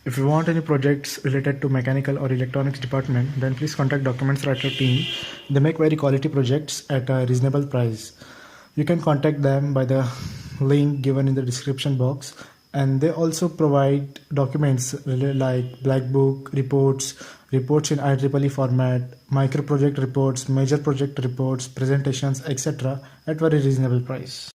If you want any projects related to mechanical or electronics department, then please contact Documents Writer team. They make very quality projects at a reasonable price. You can contact them by the link given in the description box, and they also provide documents like blackbook, reports in IEEE format, micro project reports, major project reports, presentations, etc. at very reasonable price.